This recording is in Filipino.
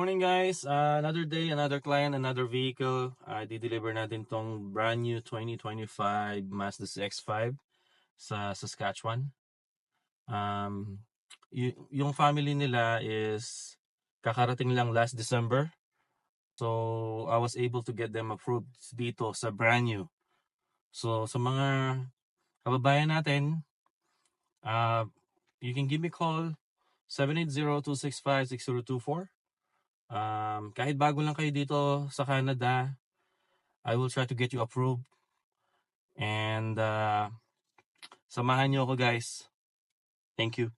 morning guys. Another day, another client, another vehicle. Di-deliver natin tong brand new 2025 Mazda CX-5 sa Saskatchewan. Yung family nila is kakarating lang last December. So I was able to get them approved dito sa brand new. So sa mga kababayan natin, you can give me a call 780-265-6024. Kahit bago lang kayo dito sa Canada, I will try to get you approved. And samahan niyo ako guys. Thank you.